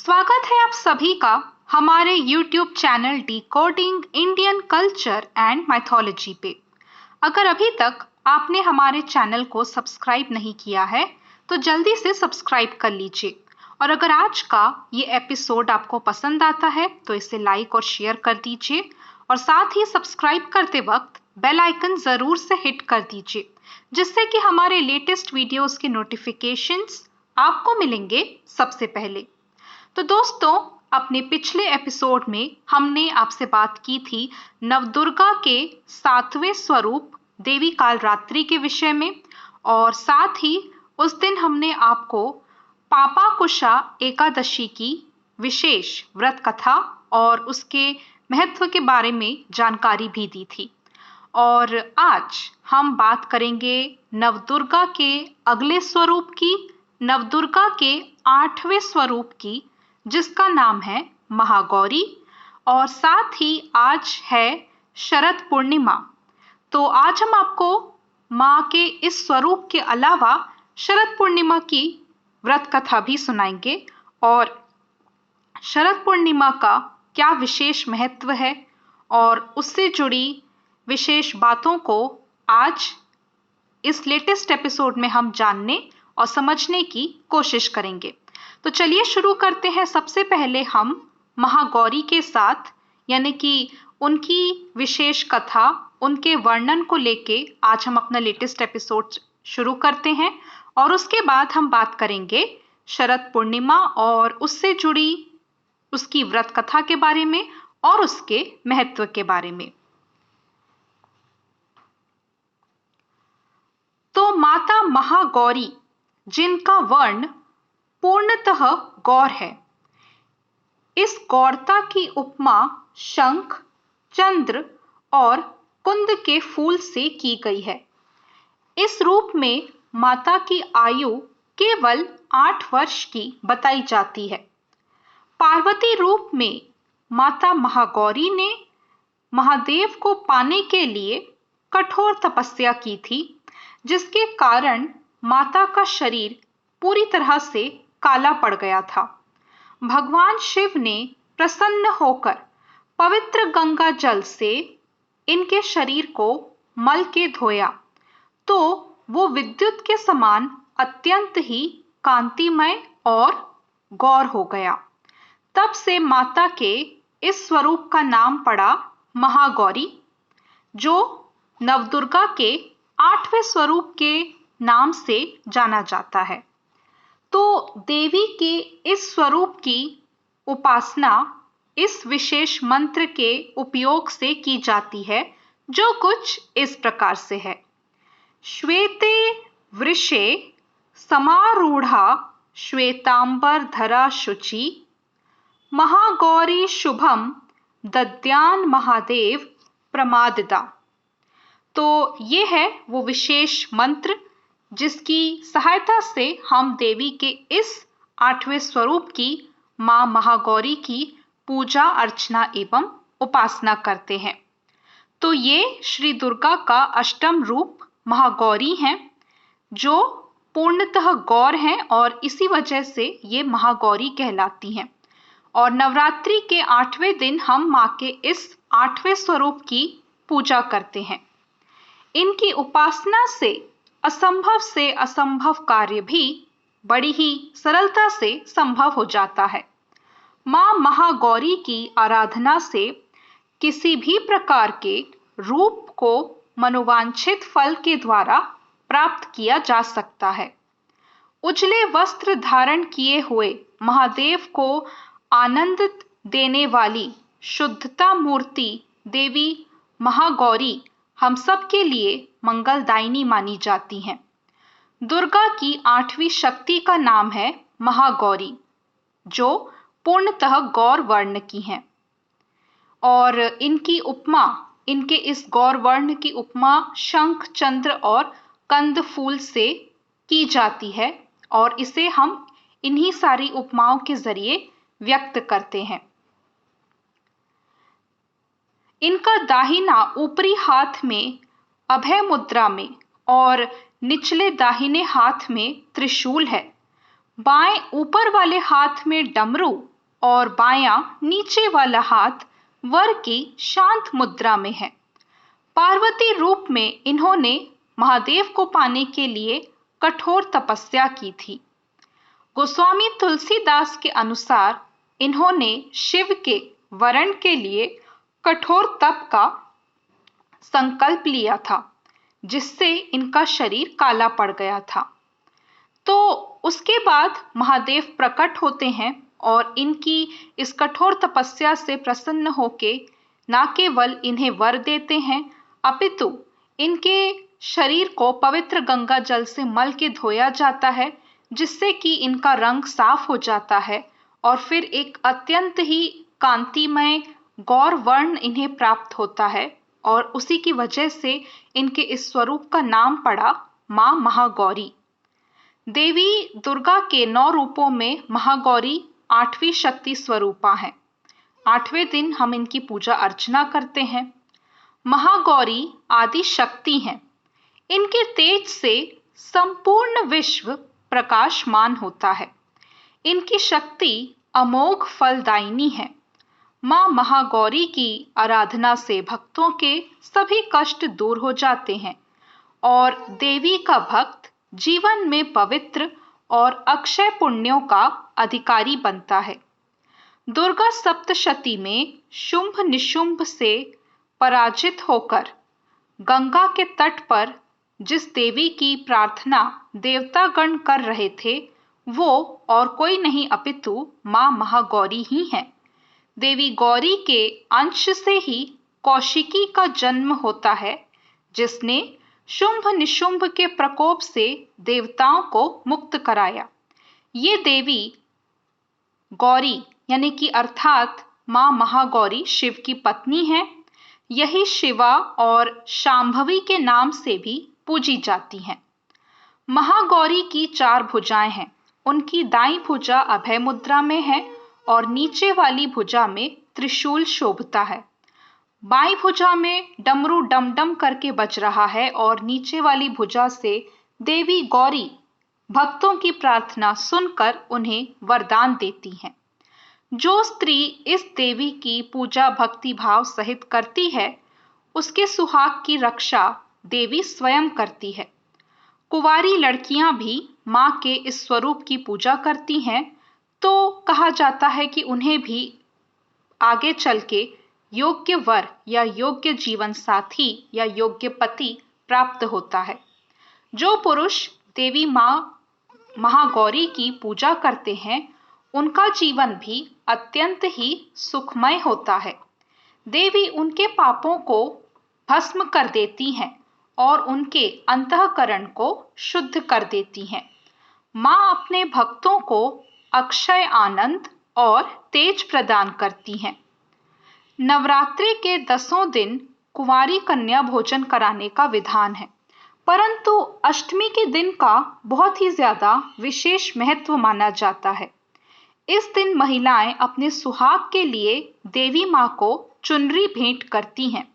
स्वागत है आप सभी का हमारे YouTube channel decoding Indian culture and mythology पे। अगर अभी तक आपने हमारे चैनल को सब्सक्राइब नहीं किया है तो जल्दी से सब्सक्राइब कर लीजिए। और अगर आज का ये एपिसोड आपको पसंद आता है तो इसे लाइक और शेयर कर दीजिए और साथ ही सब्सक्राइब करते वक्त बेल आइकन ज़रूर से हिट कर दीजिए, जिससे कि हमारे लेटेस्ट वीडियोस के नोटिफिकेशंस आपको मिलेंगे सबसे पहले। तो दोस्तों, अपने पिछले एपिसोड में हमने आपसे बात की थी नवदुर्गा के 7वें स्वरूप देवी कालरात्रि के विषय में, और साथ ही उस दिन हमने आपको पापाकुशा एकादशी की विशेष व्रत कथा और उसके महत्व के बारे में जानकारी भी दी थी। और आज हम बात करेंगे नवदुर्गा के अगले स्वरूप की, नवदुर्गा के 8वें स्वरूप की, जिसका नाम है महागौरी। और साथ ही आज है शरद पूर्णिमा। तो आज हम आपको माँ के इस स्वरूप के अलावा शरद पूर्णिमा की व्रत कथा भी सुनाएंगे और शरद पूर्णिमा का क्या विशेष महत्व है और उससे जुड़ी विशेष बातों को आज इस लेटेस्ट एपिसोड में हम जानने और समझने की कोशिश करेंगे। तो चलिए शुरू करते हैं। सबसे पहले हम महागौरी के साथ, यानी कि उनकी विशेष कथा, उनके वर्णन को लेके आज हम अपना लेटेस्ट एपिसोड शुरू करते हैं और उसके बाद हम बात करेंगे शरद पूर्णिमा और उससे जुड़ी उसकी व्रत कथा के बारे में और उसके महत्व के बारे में। तो माता महागौरी, जिनका वर्ण पूर्णतः गौर है, इस गौरता की उपमा शंख, चंद्र और कुंद के फूल से की गई है। इस रूप में माता की आयु केवल 8 वर्ष की बताई जाती है। पार्वती रूप में माता महागौरी ने महादेव को पाने के लिए कठोर तपस्या की थी, जिसके कारण माता का शरीर पूरी तरह से काला पड़ गया था। भगवान शिव ने प्रसन्न होकर पवित्र गंगा जल से इनके शरीर को मल के धोया, तो वो विद्युत के समान अत्यंत ही कांतिमय और गौर हो गया। तब से माता के इस स्वरूप का नाम पड़ा महागौरी, जो नवदुर्गा के 8वें स्वरूप के नाम से जाना जाता है। तो देवी के इस स्वरूप की उपासना इस विशेष मंत्र के उपयोग से की जाती है, जो कुछ इस प्रकार से है। श्वेते वृषे समारूढ़ा श्वेतांबर धरा शुचि, महागौरी शुभम दद्यान महादेव प्रमाददा। तो ये है वो विशेष मंत्र जिसकी सहायता से हम देवी के इस 8वें स्वरूप की माँ महागौरी की पूजा अर्चना एवं उपासना करते हैं। तो ये श्री दुर्गा का अष्टम रूप महागौरी हैं, जो पूर्णतः गौर हैं और इसी वजह से ये महागौरी कहलाती हैं। और नवरात्रि के 8वें दिन हम माँ के इस 8वें स्वरूप की पूजा करते हैं। इनकी उपासना से असंभव कार्य भी बड़ी ही सरलता से संभव हो जाता है। माँ महागौरी की आराधना से किसी भी प्रकार के रूप को मनोवांछित फल के द्वारा प्राप्त किया जा सकता है। उजले वस्त्र धारण किए हुए महादेव को आनंद देने वाली शुद्धता मूर्ति देवी महागौरी हम सब के लिए मंगलदायिनी मानी जाती हैं। दुर्गा की 8वीं शक्ति का नाम है महागौरी, जो पूर्णतः गौर वर्ण की हैं। और इनकी उपमा, इनके इस गौर वर्ण की उपमा शंख, चंद्र और कंद फूल से की जाती है और इसे हम इन्हीं सारी उपमाओं के जरिए व्यक्त करते हैं। इनका दाहिना ऊपरी हाथ में अभय मुद्रा में और निचले दाहिने हाथ में त्रिशूल है। बाएं ऊपर वाले हाथ में डमरू और बायां नीचे वाला हाथ वर की शांत मुद्रा में है। पार्वती रूप में इन्होंने महादेव को पाने के लिए कठोर तपस्या की थी। गोस्वामी तुलसीदास के अनुसार इन्होंने शिव के वरण के लिए कठोर तप का संकल्प लिया था, जिससे इनका शरीर काला पड़ गया था। तो उसके बाद महादेव प्रकट होते हैं और इनकी इस कठोर तपस्या से प्रसन्न होके न केवल इन्हें वर देते हैं, अपितु इनके शरीर को पवित्र गंगा जल से मल के धोया जाता है, जिससे कि इनका रंग साफ हो जाता है और फिर एक अत्यंत ही कांतिमय गौर वर्ण इन्हें प्राप्त होता है और उसी की वजह से इनके इस स्वरूप का नाम पड़ा मां महागौरी। देवी दुर्गा के 9 रूपों में महागौरी 8वीं शक्ति स्वरूपा है। 8वें दिन हम इनकी पूजा अर्चना करते हैं। महागौरी आदि शक्ति हैं। इनके तेज से संपूर्ण विश्व प्रकाशमान होता है। इनकी शक्ति अमोघ फलदायिनी है। मां महागौरी की आराधना से भक्तों के सभी कष्ट दूर हो जाते हैं और देवी का भक्त जीवन में पवित्र और अक्षय पुण्यों का अधिकारी बनता है। दुर्गा सप्तशती में शुंभ निशुंभ से पराजित होकर गंगा के तट पर जिस देवी की प्रार्थना देवतागण कर रहे थे, वो और कोई नहीं अपितु मां महागौरी ही है। देवी गौरी के अंश से ही कौशिकी का जन्म होता है, जिसने शुंभ निशुंभ के प्रकोप से देवताओं को मुक्त कराया। ये देवी गौरी यानी कि अर्थात मां महागौरी शिव की पत्नी है। यही शिवा और शांभवी के नाम से भी पूजी जाती हैं। महागौरी की 4 भुजाएं हैं। उनकी दाईं भुजा अभय मुद्रा में है और नीचे वाली भुजा में त्रिशूल शोभता है। बाईं भुजा में डमरू डमडम करके बज रहा है और नीचे वाली भुजा से देवी गौरी भक्तों की प्रार्थना सुनकर उन्हें वरदान देती हैं। जो स्त्री इस देवी की पूजा भक्ति भाव सहित करती है, उसके सुहाग की रक्षा देवी स्वयं करती है। कुंवारी लड़कियां भी मां के इस स्वरूप की पूजा करती हैं, तो कहा जाता है कि उन्हें भी आगे चल के योग्य वर या योग्य जीवन साथी या योग्य पति प्राप्त होता है। जो पुरुष देवी मां महागौरी की पूजा करते हैं, उनका जीवन भी अत्यंत ही सुखमय होता है। देवी उनके पापों को भस्म कर देती हैं और उनके अंतःकरण को शुद्ध कर देती हैं। मां अपने भक्तों को अक्षय आनंद और तेज प्रदान करती हैं। नवरात्रि के 10 दिन कुंवारी कन्या भोजन कराने का विधान है, परंतु अष्टमी के दिन का बहुत ही ज्यादा विशेष महत्व माना जाता है। इस दिन महिलाएं अपने सुहाग के लिए देवी मां को चुनरी भेंट करती हैं।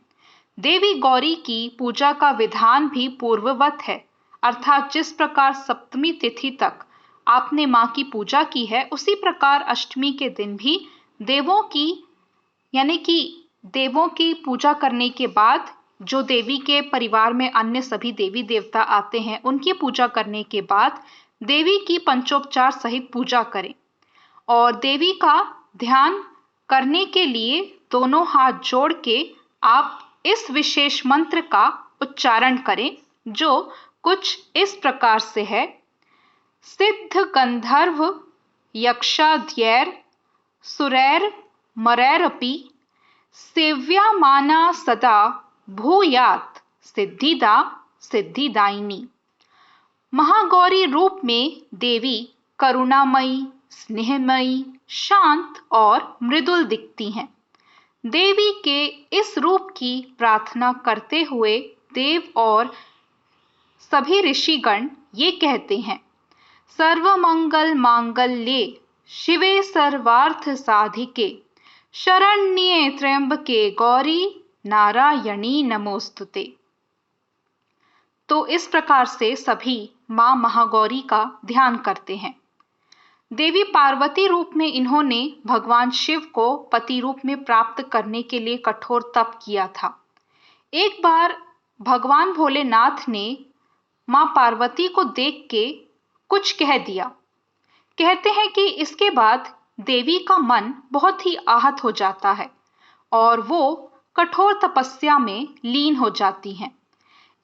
देवी गौरी की पूजा का विधान भी पूर्ववत है, अर्थात जिस प्रकार सप्तमी तिथि तक आपने मां की पूजा की है, उसी प्रकार अष्टमी के दिन भी देवों की पूजा करने के बाद जो देवी के परिवार में अन्य सभी देवी देवता आते हैं, उनकी पूजा करने के बाद देवी की पंचोपचार सहित पूजा करें और देवी का ध्यान करने के लिए दोनों हाथ जोड़ के आप इस विशेष मंत्र का उच्चारण करें, जो कुछ इस प्रकार से है। सिद्ध गंधर्व यक्षाद्यैर सुरैर मरैरपि सेव्यमाना सदा भूयात सिद्धिदा सिद्धिदायिनी। महागौरी रूप में देवी करुणामयी, स्नेहमयी, शांत और मृदुल दिखती हैं। देवी के इस रूप की प्रार्थना करते हुए देव और सभी ऋषिगण ये कहते हैं, सर्वमंगल मांगल्ये शिवे सर्वार्थ साधिके शरण्ये त्र्यंबके गौरी नारायणी नमोस्तुते। तो इस प्रकार से सभी मां महागौरी का ध्यान करते हैं। देवी पार्वती रूप में इन्होंने भगवान शिव को पति रूप में प्राप्त करने के लिए कठोर तप किया था। एक बार भगवान भोलेनाथ ने मां पार्वती को देख के कुछ कह दिया। कहते हैं कि इसके बाद देवी का मन बहुत ही आहत हो जाता है और वो कठोर तपस्या में लीन हो जाती हैं।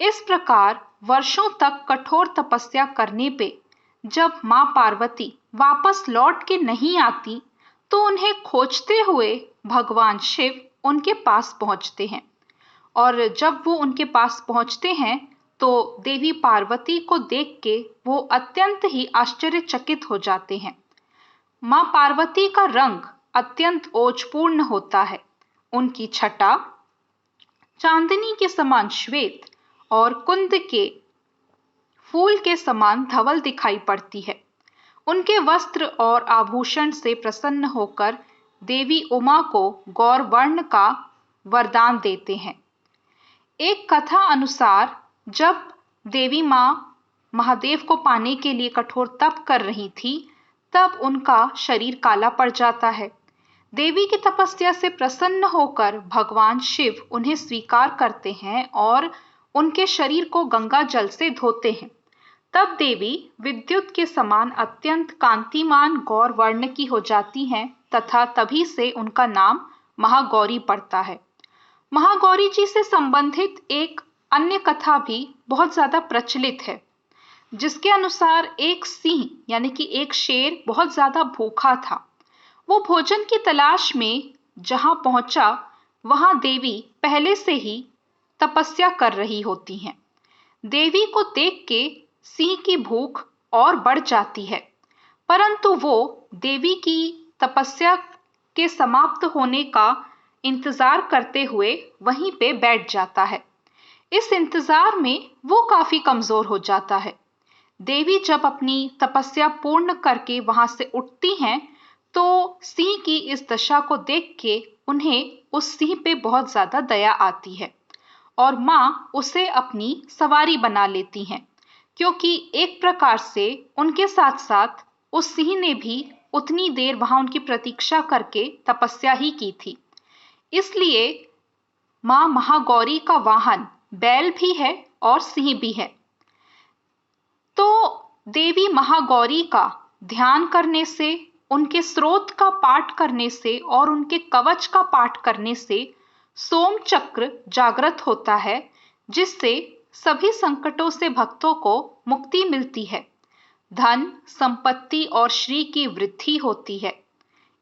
इस प्रकार वर्षों तक कठोर तपस्या करने पे जब मां पार्वती वापस लौट के नहीं आती तो उन्हें खोजते हुए भगवान शिव उनके पास पहुंचते हैं। और जब वो उनके पास पहुंचते हैं तो देवी पार्वती को देख के वो अत्यंत ही आश्चर्यचकित हो जाते हैं। मां पार्वती का रंग अत्यंत ओजपूर्ण होता है। उनकी छटा चांदनी के समान श्वेत और कुंद के फूल के समान धवल दिखाई पड़ती है। उनके वस्त्र और आभूषण से प्रसन्न होकर देवी उमा को गौर वर्ण का वरदान देते हैं। एक कथा अनुसार जब देवी मां महादेव को पाने के लिए कठोर तप कर रही थी तब उनका शरीर काला पड़ जाता है। देवी की तपस्या से प्रसन्न होकर भगवान शिव उन्हें स्वीकार करते हैं और उनके शरीर को गंगा जल से धोते हैं। तब देवी विद्युत के समान अत्यंत कांतिमान गौर वर्ण की हो जाती हैं तथा तभी से उनका नाम महागौरी पड़ता है। महागौरी जी से संबंधित एक अन्य कथा भी बहुत ज्यादा प्रचलित है, जिसके अनुसार एक सिंह यानी कि एक शेर बहुत ज्यादा भूखा था। वो भोजन की तलाश में जहां पहुंचा वहां देवी पहले से ही तपस्या कर रही होती हैं। देवी को देख के सिंह की भूख और बढ़ जाती है, परंतु वो देवी की तपस्या के समाप्त होने का इंतजार करते हुए वहीं पे बैठ जाता है। इस इंतजार में वो काफी कमजोर हो जाता है। देवी जब अपनी तपस्या पूर्ण करके वहां से उठती हैं तो सिंह की इस दशा को देख के उन्हें उस सिंह पे बहुत ज्यादा दया आती है और मां उसे अपनी सवारी बना लेती हैं, क्योंकि एक प्रकार से उनके साथ साथ उस सिंह ने भी उतनी देर वहां उनकी प्रतीक्षा करके तपस्या ही की थी। इसलिए मां महागौरी का वाहन बैल भी है और सिंह भी है। तो देवी महागौरी का ध्यान करने से, उनके स्रोत का पाठ करने से और उनके कवच का पाठ करने से सोम चक्र जागृत होता है, जिससे सभी संकटों से भक्तों को मुक्ति मिलती है। धन, संपत्ति और श्री की वृद्धि होती है।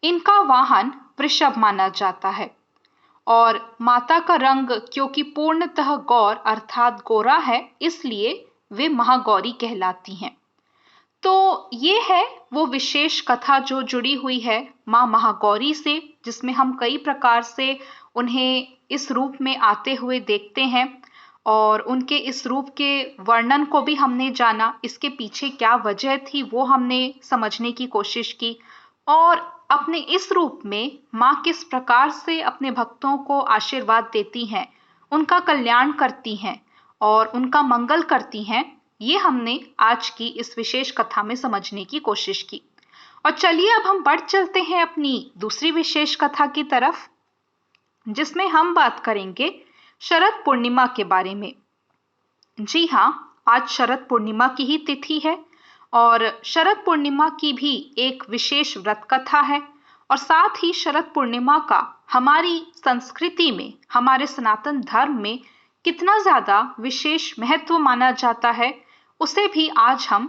इनका वाहन वृषभ माना जाता है और माता का रंग क्योंकि पूर्णतः गौर अर्थात गोरा है, इसलिए वे महागौरी कहलाती हैं। तो ये है वो विशेष कथा जो जुड़ी हुई है मां महागौरी से, जिसमें हम कई प्रकार से उन्हें इस रूप में आते हुए देखते हैं और उनके इस रूप के वर्णन को भी हमने जाना। इसके पीछे क्या वजह थी वो हमने समझने की कोशिश की और अपने इस रूप में मां किस प्रकार से अपने भक्तों को आशीर्वाद देती हैं, उनका कल्याण करती हैं और उनका मंगल करती हैं, ये हमने आज की इस विशेष कथा में समझने की कोशिश की। और चलिए अब हम बढ़ चलते हैं अपनी दूसरी विशेष कथा की तरफ, जिसमें हम बात करेंगे शरद पूर्णिमा के बारे में। जी हाँ, आज शरद पूर्णिमा की ही तिथि है और शरद पूर्णिमा की भी एक विशेष व्रत कथा है और साथ ही शरद पूर्णिमा का हमारी संस्कृति में, हमारे सनातन धर्म में कितना ज्यादा विशेष महत्व माना जाता है, उसे भी आज हम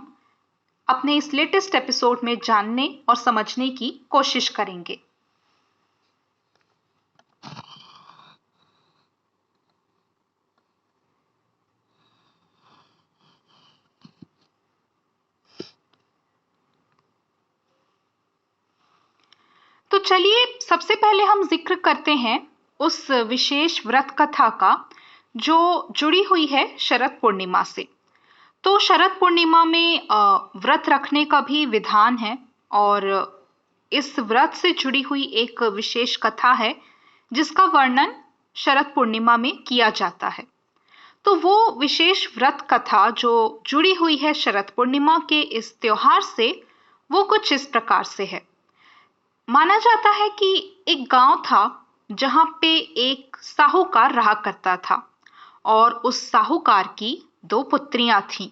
अपने इस लेटेस्ट एपिसोड में जानने और समझने की कोशिश करेंगे। तो चलिए सबसे पहले हम जिक्र करते हैं उस विशेष व्रत कथा का जो जुड़ी हुई है शरद पूर्णिमा से। तो शरद पूर्णिमा में व्रत रखने का भी विधान है और इस व्रत से जुड़ी हुई एक विशेष कथा है जिसका वर्णन शरद पूर्णिमा में किया जाता है। तो वो विशेष व्रत कथा जो जुड़ी हुई है शरद पूर्णिमा के इस त्योहार से, वो कुछ इस प्रकार से है। माना जाता है कि एक गांव था जहां पे एक साहूकार रहा करता था और उस साहूकार की दो पुत्रियां थीं,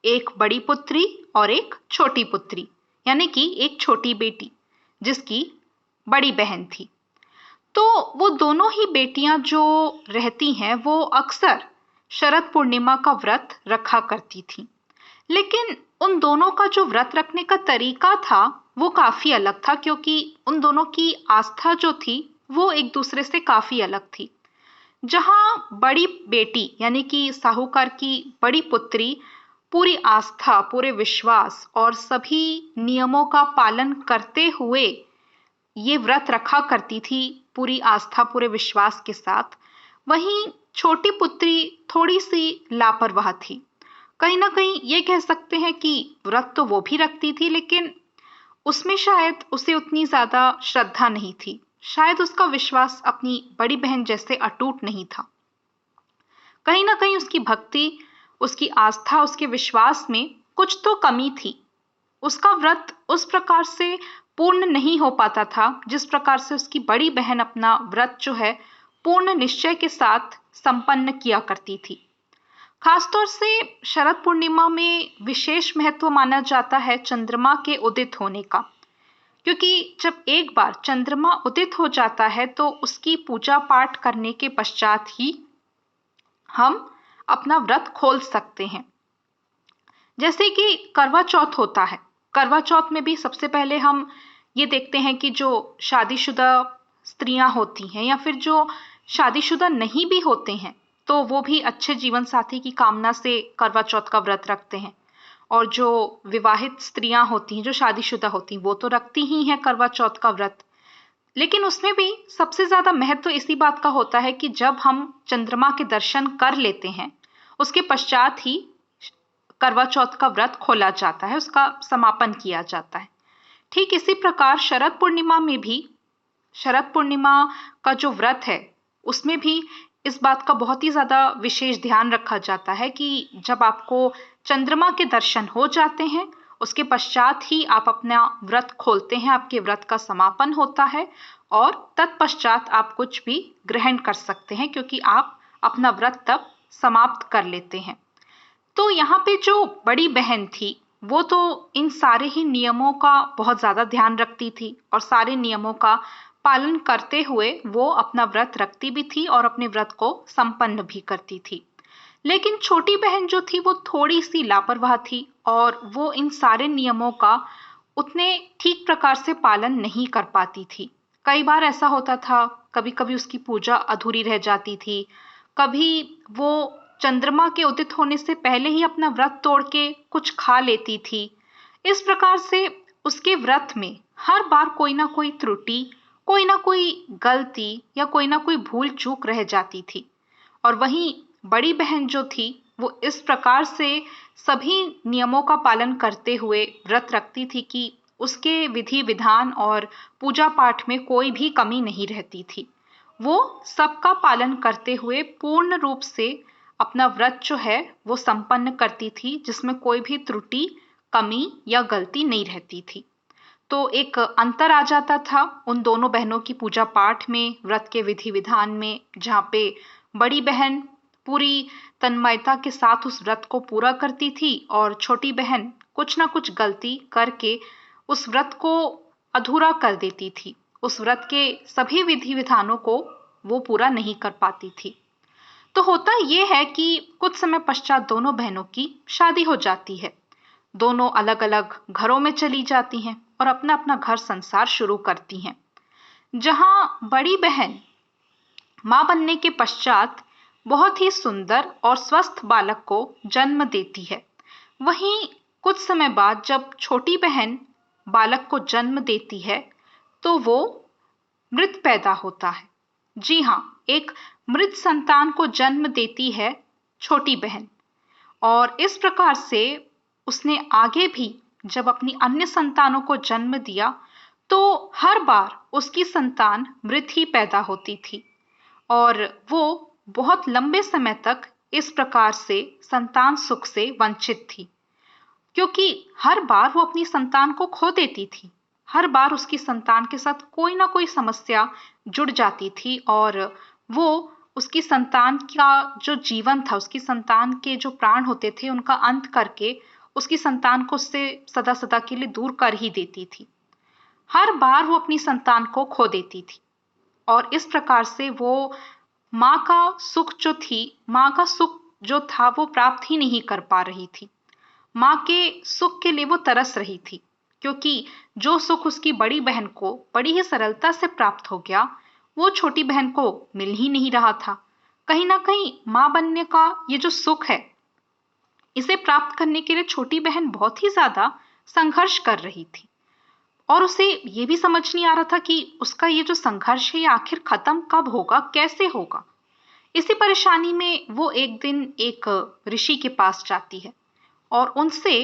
एक बड़ी पुत्री और एक छोटी पुत्री, यानी कि एक छोटी बेटी जिसकी बड़ी बहन थी। तो वो दोनों ही बेटियां जो रहती हैं वो अक्सर शरद पूर्णिमा का व्रत रखा करती थीं। लेकिन उन दोनों का जो व्रत रखने का तरीका था वो काफी अलग था, क्योंकि उन दोनों की आस्था जो थी वो एक दूसरे से काफी अलग थी। जहां बड़ी बेटी यानी कि साहूकार की बड़ी पुत्री पूरी आस्था, पूरे विश्वास और सभी नियमों का पालन करते हुए ये व्रत रखा करती थी, पूरी आस्था पूरे विश्वास के साथ, वहीं छोटी पुत्री थोड़ी सी लापरवाह थी। कहीं ना कहीं ये कह सकते हैं कि व्रत तो वो भी रखती थी, लेकिन उसमें शायद उसे उतनी ज्यादा श्रद्धा नहीं थी, शायद उसका विश्वास अपनी बड़ी बहन जैसे अटूट नहीं था। कहीं ना कहीं उसकी भक्ति, उसकी आस्था, उसके विश्वास में कुछ तो कमी थी। उसका व्रत उस प्रकार से पूर्ण नहीं हो पाता था जिस प्रकार से उसकी बड़ी बहन अपना व्रत जो है पूर्ण निश्चय के साथ संपन्न किया करती थी। खासतौर से शरद पूर्णिमा में विशेष महत्व माना जाता है चंद्रमा के उदित होने का, क्योंकि जब एक बार चंद्रमा उदित हो जाता है तो उसकी पूजा पाठ करने के पश्चात ही हम अपना व्रत खोल सकते हैं। जैसे कि करवा चौथ होता है, करवा चौथ में भी सबसे पहले हम ये देखते हैं कि जो शादीशुदा स्त्रियां होती हैं या फिर जो शादीशुदा नहीं भी होते हैं तो वो भी अच्छे जीवन साथी की कामना से करवा चौथ का व्रत रखते हैं। और जो विवाहित स्त्रियां होती हैं, जो शादीशुदा होती हैं, वो तो रखती ही हैं करवा चौथ का व्रत। लेकिन उसमें भी सबसे ज्यादा महत्व इसी बात का होता है कि जब हम चंद्रमा के दर्शन कर लेते हैं उसके पश्चात ही करवा चौथ का व्रत खोला जाता है, उसका समापन किया जाता है। ठीक इसी प्रकार शरद पूर्णिमा में भी, शरद पूर्णिमा का जो व्रत है उसमें भी इस बात का बहुत ही ज्यादा विशेष ध्यान रखा जाता है कि जब आपको चंद्रमा के दर्शन हो जाते हैं उसके पश्चात ही आप अपना व्रत खोलते हैं, आपके व्रत का समापन होता है और तत्पश्चात आप कुछ भी ग्रहण कर सकते हैं, क्योंकि आप अपना व्रत तब समाप्त कर लेते हैं। तो यहाँ पे जो बड़ी बहन थी वो तो इन सारे ही नियमों का बहुत ज्यादा ध्यान रखती थी और सारे नियमों का पालन करते हुए वो अपना व्रत रखती भी थी और अपने व्रत को संपन्न भी करती थी। लेकिन छोटी बहन जो थी वो थोड़ी सी लापरवाह थी और वो इन सारे नियमों का उतने ठीक प्रकार से पालन नहीं कर पाती थी। कई बार ऐसा होता था, कभी कभी उसकी पूजा अधूरी रह जाती थी, कभी वो चंद्रमा के उदित होने से पहले ही अपना व्रत तोड़ के कुछ खा लेती थी। इस प्रकार से उसके व्रत में हर बार कोई ना कोई त्रुटि, कोई ना कोई गलती या कोई ना कोई भूल चूक रह जाती थी। और वहीं बड़ी बहन जो थी वो इस प्रकार से सभी नियमों का पालन करते हुए व्रत रखती थी कि उसके विधि विधान और पूजा पाठ में कोई भी कमी नहीं रहती थी। वो सबका पालन करते हुए पूर्ण रूप से अपना व्रत जो है वो संपन्न करती थी, जिसमें कोई भी त्रुटि, कमी या गलती नहीं रहती थी। तो एक अंतर आ जाता था उन दोनों बहनों की पूजा पाठ में, व्रत के विधि विधान में, जहाँ पे बड़ी बहन पूरी तन्मयता के साथ उस व्रत को पूरा करती थी और छोटी बहन कुछ ना कुछ गलती करके उस व्रत को अधूरा कर देती थी। उस व्रत के सभी विधि विधानों को वो पूरा नहीं कर पाती थी। तो होता ये है कि कुछ समय पश्चात दोनों बहनों की शादी हो जाती है। दोनों अलग अलग घरों में चली जाती हैं और अपना अपना घर संसार शुरू करती हैं। जहां बड़ी बहन मां बनने के पश्चात बहुत ही सुंदर और स्वस्थ बालक को जन्म देती है, वहीं कुछ समय बाद जब छोटी बहन बालक को जन्म देती है तो वो मृत पैदा होता है। जी हाँ, एक मृत संतान को जन्म देती है छोटी बहन। और इस प्रकार से उसने आगे भी जब अपनी अन्य संतानों को जन्म दिया तो हर बार उसकी संतान मृत ही पैदा होती थी और वो बहुत लंबे समय तक इस प्रकार से संतान सुख से वंचित थी। क्योंकि हर बार वो अपनी संतान को खो देती थी। हर बार उसकी संतान के साथ कोई ना कोई समस्या जुड़ जाती थी और वो उसकी संतान का जो जीवन था, उसकी संतान के जो प्राण होते थे, उनका अंत करके उसकी संतान को उससे सदा सदा के लिए दूर कर ही देती थी। हर बार वो अपनी संतान को खो देती थी और इस प्रकार से वो माँ का सुख जो था वो प्राप्त ही नहीं कर पा रही थी। माँ के सुख के लिए वो तरस रही थी, क्योंकि जो सुख उसकी बड़ी बहन को बड़ी ही सरलता से प्राप्त हो गया, वो छोटी बहन को मिल ही नहीं रहा था। कहीं ना कहीं माँ बनने का ये जो सुख है, इसे प्राप्त करने के लिए छोटी बहन बहुत ही ज्यादा संघर्ष कर रही थी और उसे ये भी समझ नहीं आ रहा था कि उसका ये जो संघर्ष है ये आखिर खत्म कब होगा, कैसे होगा। इसी परेशानी में वो एक दिन एक ऋषि के पास जाती है और उनसे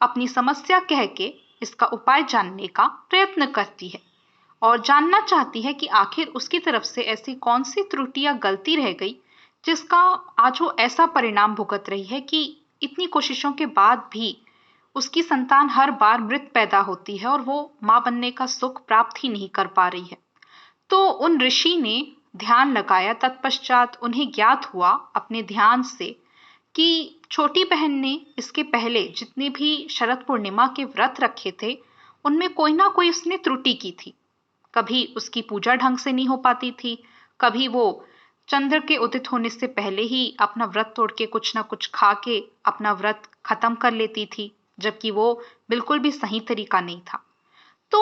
अपनी समस्या कह के इसका उपाय जानने का प्रयत्न करती है और जानना चाहती है कि आखिर उसकी तरफ से ऐसी कौन सी त्रुटि या गलती रह गई जिसका आज वो ऐसा परिणाम भुगत रही है कि इतनी कोशिशों के बाद भी उसकी संतान हर बार मृत पैदा होती है और वो माँ बनने का सुख प्राप्त ही नहीं कर पा रही है। तो उन ऋषि ने ध्यान लगाया, तत्पश्चात उन्हें ज्ञात हुआ अपने ध्यान से कि छोटी बहन ने इसके पहले जितने भी शरद पूर्णिमा के व्रत रखे थे, उनमें कोई ना कोई उसने त्रुटि की थी। कभी उसकी पूजा ढंग से नहीं हो पाती थी, कभी वो चंद्र के उदित होने से पहले ही अपना व्रत तोड़ के कुछ ना कुछ खा के अपना व्रत खत्म कर लेती थी, जबकि वो बिल्कुल भी सही तरीका नहीं था। तो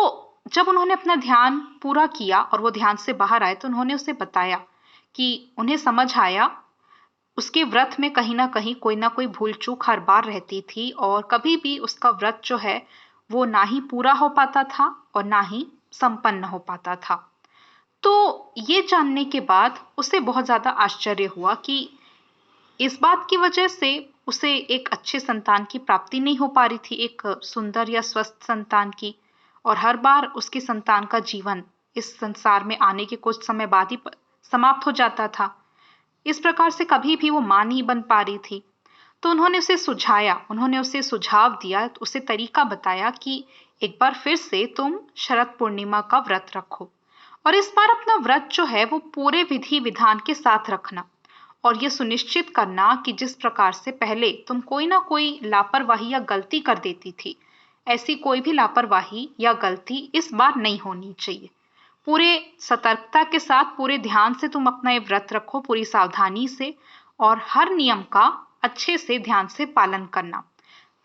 जब उन्होंने अपना ध्यान पूरा किया और वो ध्यान से बाहर आए, तो उन्होंने उसे बताया कि उन्हें समझ आया उसके व्रत में कहीं ना कोई भूल चूक हर बार रहती थी और कभी भी उसका व्रत जो है वो ना ही पूरा हो पाता था और ना ही संपन्न हो पाता था। तो ये जानने के बाद उसे बहुत ज्यादा आश्चर्य हुआ कि इस बात की वजह से उसे एक अच्छे संतान की प्राप्ति नहीं हो पा रही थी, एक सुंदर या स्वस्थ संतान की, और हर बार उसकी संतान का जीवन इस संसार में आने के कुछ समय बाद ही समाप्त हो जाता था। इस प्रकार से कभी भी वो मां नहीं बन पा रही थी। तो उन्होंने उसे सुझाव दिया, उसे तरीका बताया कि एक बार फिर से तुम शरद पूर्णिमा का व्रत रखो और इस बार अपना व्रत जो है वो पूरे विधि विधान के साथ रखना और ये सुनिश्चित करना कि जिस प्रकार से पहले तुम कोई ना कोई लापरवाही या गलती कर देती थी, ऐसी कोई भी लापरवाही या गलती इस बार नहीं होनी चाहिए। पूरे सतर्कता के साथ, पूरे ध्यान से तुम अपना ये व्रत रखो, पूरी सावधानी से, और हर नियम का अच्छे से ध्यान से पालन करना।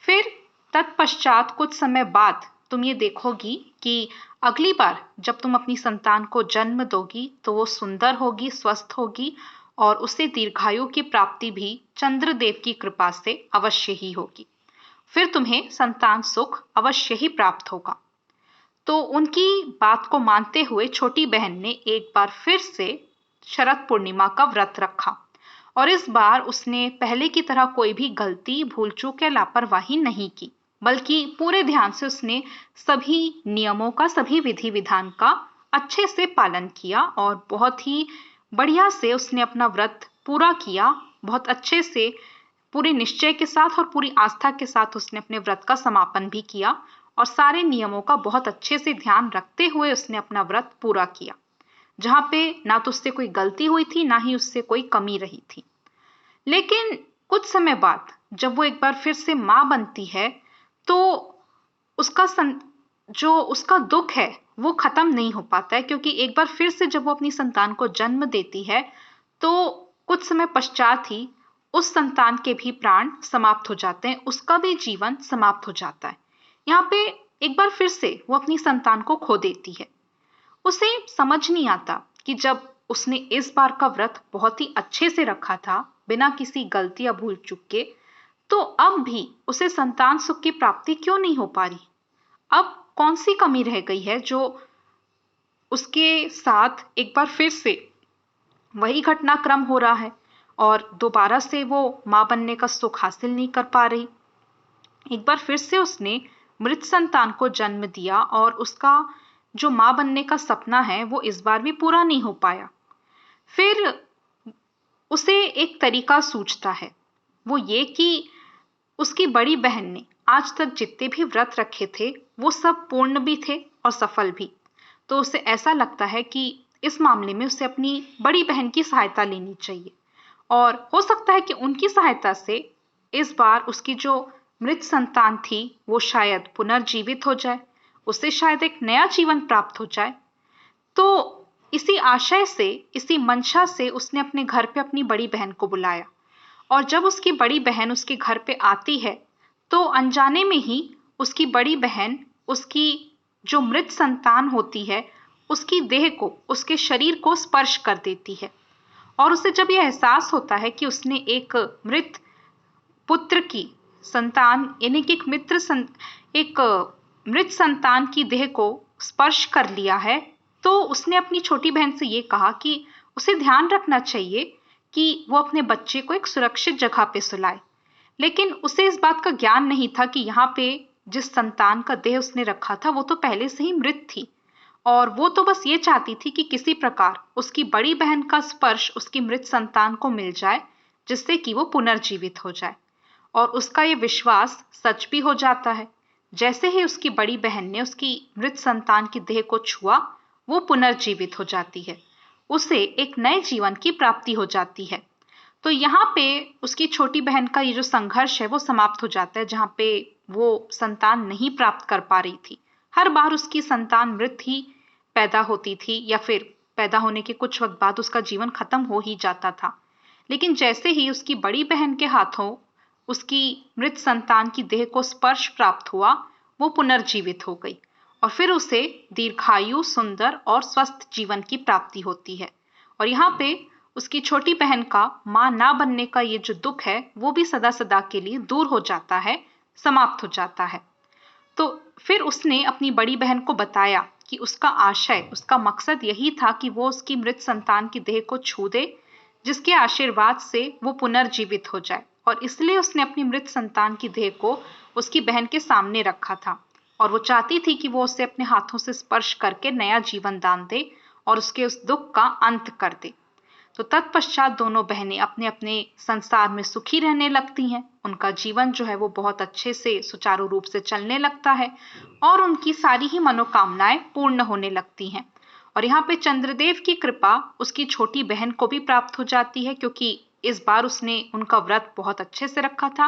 फिर तत्पश्चात कुछ समय बाद तुम ये देखोगी कि अगली बार जब तुम अपनी संतान को जन्म दोगी तो वो सुंदर होगी, स्वस्थ होगी और उसे दीर्घायु की प्राप्ति भी चंद्रदेव की कृपा से अवश्य ही होगी। फिर तुम्हें संतान सुख अवश्य ही प्राप्त होगा। तो उनकी बात को मानते हुए छोटी बहन ने एक बार फिर से शरद पूर्णिमा का व्रत रखा और इस बार उसने पहले की तरह कोई भी गलती, भूल चूक या लापरवाही नहीं की, बल्कि पूरे ध्यान से उसने सभी नियमों का, सभी विधि विधान का अच्छे से पालन किया और बहुत ही बढ़िया से उसने अपना व्रत पूरा किया। बहुत अच्छे से, पूरे निश्चय के साथ और पूरी आस्था के साथ उसने अपने व्रत का समापन भी किया और सारे नियमों का बहुत अच्छे से ध्यान रखते हुए उसने अपना व्रत पूरा किया, जहां पे ना तो उससे कोई गलती हुई थी, ना ही उससे कोई कमी रही थी। लेकिन कुछ समय बाद जब वो एक बार फिर से मां बनती है तो जो उसका दुख है वो खत्म नहीं हो पाता है, क्योंकि एक बार फिर से जब वो अपनी संतान को जन्म देती है तो कुछ समय पश्चात ही उस संतान के भी प्राण समाप्त हो जाते हैं, उसका भी जीवन समाप्त हो जाता है। यहाँ पे एक बार फिर से वो अपनी संतान को खो देती है। उसे समझ नहीं आता कि जब उसने इस बार का व्रत बहुत ही अच्छे से रखा था, बिना किसी गलती या भूल चूक के, तो अब भी उसे संतान सुख की प्राप्ति क्यों नहीं हो पा रही। अब कौन सी कमी रह गई है जो उसके साथ एक बार फिर से वही घटनाक्रम हो रहा है और दोबारा से वो मां बनने का सुख हासिल नहीं कर पा रही। एक बार फिर से उसने मृत संतान को जन्म दिया और उसका जो मां बनने का सपना है वो इस बार भी पूरा नहीं हो पाया। फिर उसे एक तरीका सूझता है, वो ये कि उसकी बड़ी बहन ने आज तक जितने भी व्रत रखे थे वो सब पूर्ण भी थे और सफल भी। तो उसे ऐसा लगता है कि इस मामले में उसे अपनी बड़ी बहन की सहायता लेनी चाहिए और हो सकता है कि उनकी सहायता से इस बार उसकी जो मृत संतान थी वो शायद पुनर्जीवित हो जाए, उसे शायद एक नया जीवन प्राप्त हो जाए। तो इसी आशय से, इसी मंशा से उसने अपने घर पे अपनी बड़ी बहन को बुलाया और जब उसकी बड़ी बहन उसके घर पे आती है तो अनजाने में ही उसकी बड़ी बहन उसकी जो मृत संतान होती है उसकी देह को, उसके शरीर को स्पर्श कर देती है और उसे जब यह एहसास होता है कि उसने एक मृत पुत्र की संतान यानी कि एक मृत संतान की देह को स्पर्श कर लिया है, तो उसने अपनी छोटी बहन से ये कहा कि उसे ध्यान रखना चाहिए कि वो अपने बच्चे को एक सुरक्षित जगह पे सुलाए। लेकिन उसे इस बात का ज्ञान नहीं था कि यहाँ पे जिस संतान का देह उसने रखा था वो तो पहले से ही मृत थी और वो तो बस ये चाहती थी कि किसी प्रकार उसकी बड़ी बहन का स्पर्श उसकी मृत संतान को मिल जाए जिससे कि वो पुनर्जीवित हो जाए। और उसका ये विश्वास सच भी हो जाता है। जैसे ही उसकी बड़ी बहन ने उसकी मृत संतान की देह को छुआ वो पुनर्जीवित हो जाती है, उसे एक नए जीवन की प्राप्ति हो जाती है। तो यहाँ पे उसकी छोटी बहन का ये जो संघर्ष है वो समाप्त हो जाता है, जहाँ पे वो संतान नहीं प्राप्त कर पा रही थी। हर बार उसकी संतान मृत ही पैदा होती थी या फिर पैदा होने के कुछ वक्त बाद उसका जीवन खत्म हो ही जाता था। लेकिन जैसे ही उसकी बड़ी बहन के हाथों उसकी मृत संतान की देह को स्पर्श प्राप्त हुआ वो पुनर्जीवित हो गई और फिर उसे दीर्घायु, सुंदर और स्वस्थ जीवन की प्राप्ति होती है। और यहाँ पे उसकी छोटी बहन का मां ना बनने का ये जो दुख है वो भी सदा सदा के लिए दूर हो जाता है, समाप्त हो जाता है। तो फिर उसने अपनी बड़ी बहन को बताया कि उसका आशय, उसका मकसद यही था कि वो उसकी मृत संतान की देह को छू दे जिसके आशीर्वाद से वो पुनर्जीवित हो जाए और इसलिए उसने अपनी मृत संतान की देह को उसकी बहन के सामने रखा था और वो चाहती थी कि वो उसे अपने हाथों से स्पर्श करके नया जीवन दान दे और उसके उस दुख का अंत कर दे। तो तत्पश्चात दोनों बहनें अपने अपने संसार में सुखी रहने लगती हैं। उनका जीवन जो है वो बहुत अच्छे से सुचारू रूप से चलने लगता है और उनकी सारी ही मनोकामनाएं पूर्ण होने लगती हैं। और यहाँ पे चंद्रदेव की कृपा उसकी छोटी बहन को भी प्राप्त हो जाती है क्योंकि इस बार उसने उनका व्रत बहुत अच्छे से रखा था